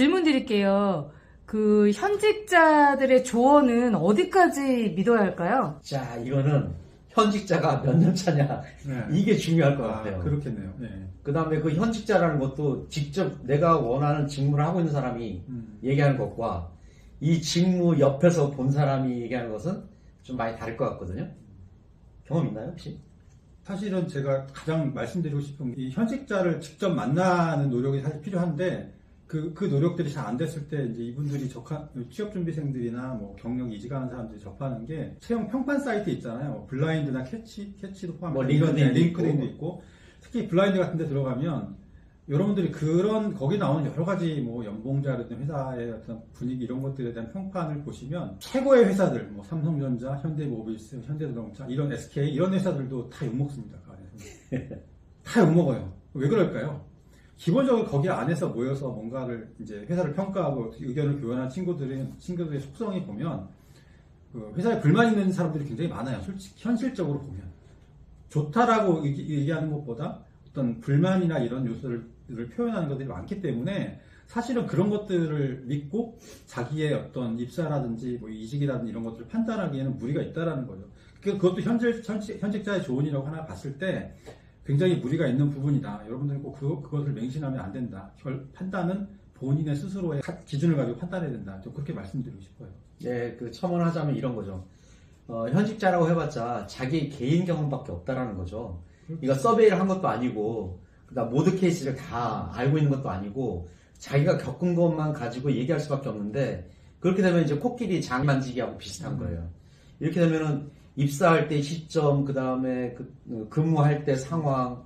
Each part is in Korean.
질문 드릴게요. 그 현직자들의 조언은 어디까지 믿어야 할까요? 자, 이거는 현직자가 몇 년 차냐 네. 이게 중요할 것 같아요. 그렇겠네요. 네. 그 다음에 그 현직자라는 것도 직접 내가 원하는 직무를 하고 있는 사람이 얘기하는 것과 이 직무 옆에서 본 사람이 얘기하는 것은 좀 많이 다를 것 같거든요. 경험 있나요 혹시? 사실은 제가 가장 말씀드리고 싶은 게 이 현직자를 직접 만나는 노력이 사실 필요한데 그 노력들이 잘 안 됐을 때 이제 이분들이 취업준비생들이나 뭐 경력 이직하는 사람들이 접하는 게 채용 평판 사이트 있잖아요. 뭐 블라인드나 캐치도 포함해서 뭐 링크드인도 있고 특히 블라인드 같은 데 들어가면 여러분들이 거기 나오는 여러 가지 뭐 연봉자라든 회사의 어떤 분위기 이런 것들에 대한 평판을 보시면 최고의 회사들 뭐 삼성전자, 현대모비스, 현대자동차 이런 SK 이런 회사들도 다 욕먹습니다. 그 안에서. 다 욕먹어요. 왜 그럴까요? 기본적으로 거기 안에서 모여서 뭔가를 이제 회사를 평가하고 의견을 교환한 친구들의 속성이 보면 그 회사에 불만 있는 사람들이 굉장히 많아요. 솔직히 현실적으로 보면 좋다라고 얘기하는 것보다 어떤 불만이나 이런 요소를 표현하는 것들이 많기 때문에 사실은 그런 것들을 믿고 자기의 어떤 입사라든지 뭐 이직이라든지 이런 것들을 판단하기에는 무리가 있다라는 거죠. 그것도 현직자의 조언이라고 하나 봤을 때 굉장히 무리가 있는 부분이다. 여러분들은 꼭 그것을 맹신하면 안 된다. 판단은 본인의 스스로의 기준을 가지고 판단해야 된다. 좀 그렇게 말씀드리고 싶어요. 네, 그 첨언하자면 이런 거죠. 현직자라고 해봤자 자기 개인 경험밖에 없다라는 거죠. 이거 서베이를 한 것도 아니고, 그다음 모든 케이스를 다 알고 있는 것도 아니고, 자기가 겪은 것만 가지고 얘기할 수밖에 없는데, 그렇게 되면 이제 코끼리 장 만지기하고 비슷한 거예요. 이렇게 되면은 입사할 때 시점, 그 다음에 근무할 때 상황,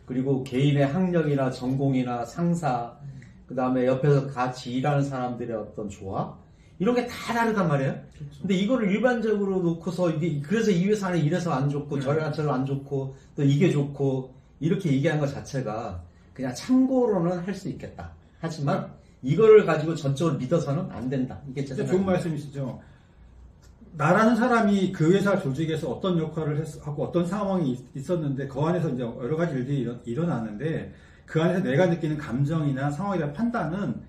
그리고 개인의 학력이나 전공이나 상사, 그 다음에 옆에서 같이 일하는 사람들의 어떤 조합, 이런 게 다 다르단 말이에요. 그렇죠. 근데 이거를 일반적으로 놓고서 그래서 이 회사는 이래서 안 좋고 저래서 안 좋고 또 이게 좋고 이렇게 얘기하는 것 자체가 그냥 참고로는 할 수 있겠다. 하지만 이거를 가지고 전적으로 믿어서는 안 된다. 이게 제 좋은 말씀이시죠. 나라는 사람이 그 회사 조직에서 어떤 역할을 하고 어떤 상황이 있었는데 그 안에서 이제 여러 가지 일들이 일어나는데 그 안에서 내가 느끼는 감정이나 상황에 대한 판단은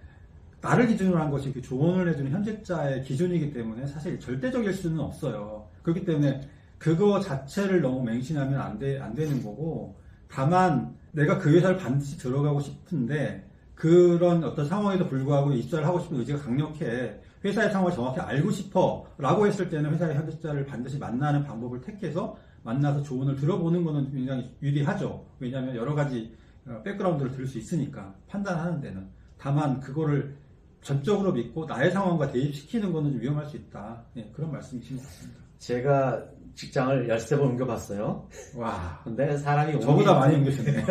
나를 기준으로 한 것이 그 조언을 해주는 현직자의 기준이기 때문에 사실 절대적일 수는 없어요. 그렇기 때문에 그거 자체를 너무 맹신하면 안 되는 거고, 다만 내가 그 회사를 반드시 들어가고 싶은데 그런 어떤 상황에도 불구하고 입사를 하고 싶은 의지가 강력해 회사의 상황을 정확히 알고 싶어 라고 했을 때는 회사의 현직자를 반드시 만나는 방법을 택해서 만나서 조언을 들어보는 것은 굉장히 유리하죠. 왜냐하면 여러 가지 백그라운드를 들을 수 있으니까 판단하는 데는. 다만 그거를 전적으로 믿고 나의 상황과 대입시키는 것은 좀 위험할 수 있다. 네, 그런 말씀이신 것 같습니다. 제가 직장을 13번 옮겨봤어요. 와. 근데 사람이 저보다 많이 옮기셨네요.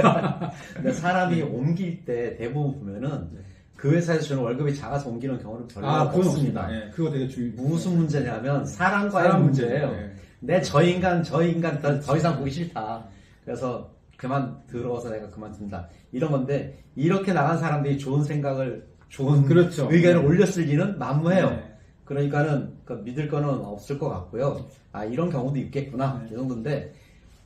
근데 사람이 옮길 때 대부분 보면은 그 회사에서 주는 월급이 작아서 옮기는 경우는 별로 없습니다. 네, 그거 되게 무슨 문제냐면 사람과의 문제예요. 네. 내 저 인간 더 이상 보기 싫다. 그래서 들어서 내가 그만둔다. 이런 건데 이렇게 나간 사람들이 좋은 생각을 좋은 그렇죠. 의견을 올렸을 리는 만무해요. 네. 그러니까는 믿을 거는 없을 것 같고요. 아, 이런 경우도 있겠구나. 이 정도인데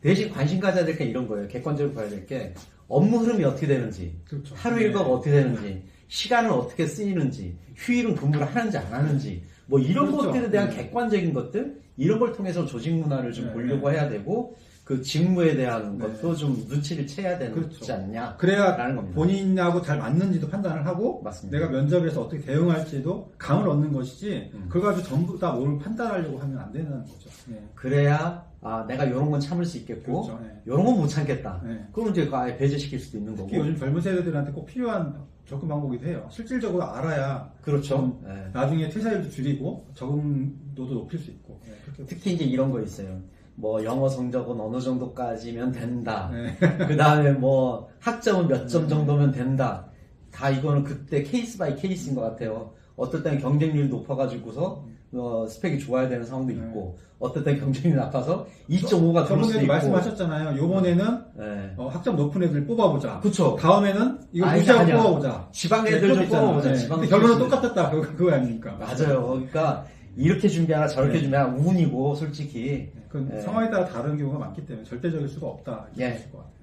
대신 관심 가져야 될 게 이런 거예요. 객관적으로 봐야 될 게 업무 흐름이 어떻게 되는지, 그렇죠. 하루 일과가 어떻게 되는지, 시간은 어떻게 쓰이는지, 휴일은 근무를 하는지 안 하는지, 뭐 이런 그렇죠. 것들에 대한 객관적인 것들, 이런 걸 통해서 조직 문화를 좀 보려고 해야 되고, 그 직무에 대한 것도 좀 눈치를 채야 되지 그렇죠. 않냐. 그래야 라는 겁니다. 본인하고 잘 맞는지도 판단을 하고, 맞습니다. 내가 면접에서 어떻게 대응할지도 감을 얻는 것이지, 그걸 가지고 전부 다 뭘 판단하려고 하면 안 되는 거죠. 네. 그래야 내가 이런 건 참을 수 있겠고, 그렇죠. 네. 이런 건 못 참겠다. 네. 그럼 이제 아예 배제시킬 수도 있는 거고. 특히 요즘 젊은 세대들한테 꼭 필요한 접근 방법이기도 해요. 실질적으로 알아야 그렇죠. 나중에 퇴사율도 줄이고 적응도도 높일 수 있고. 네, 특히 이제 이런 거 있어요. 뭐 영어 성적은 어느 정도까지면 된다. 네. 그 다음에 뭐 학점은 몇 점 정도면 된다. 다 이거는 그때 케이스 바이 케이스인 것 같아요. 어떨 때는 경쟁률이 높아가지고서 스펙이 좋아야 되는 상황도 있고, 어떨 때는 경쟁률이 나빠서 2.5가 들어올 수도 저번에도 있고. 말씀하셨잖아요. 요번에는 학점 높은 애들 뽑아보자. 그쵸. 다음에는 이거 무시하고 뽑아보자. 지방 애들 좀 뽑아보자. 네. 지방 결론은 똑같았다. 그거 아닙니까? 맞아요. 그러니까 이렇게 준비하나 저렇게 준비하나 운이고 솔직히. 그 상황에 따라 다른 경우가 많기 때문에 절대적일 수가 없다. 이렇게 볼 것 같아요.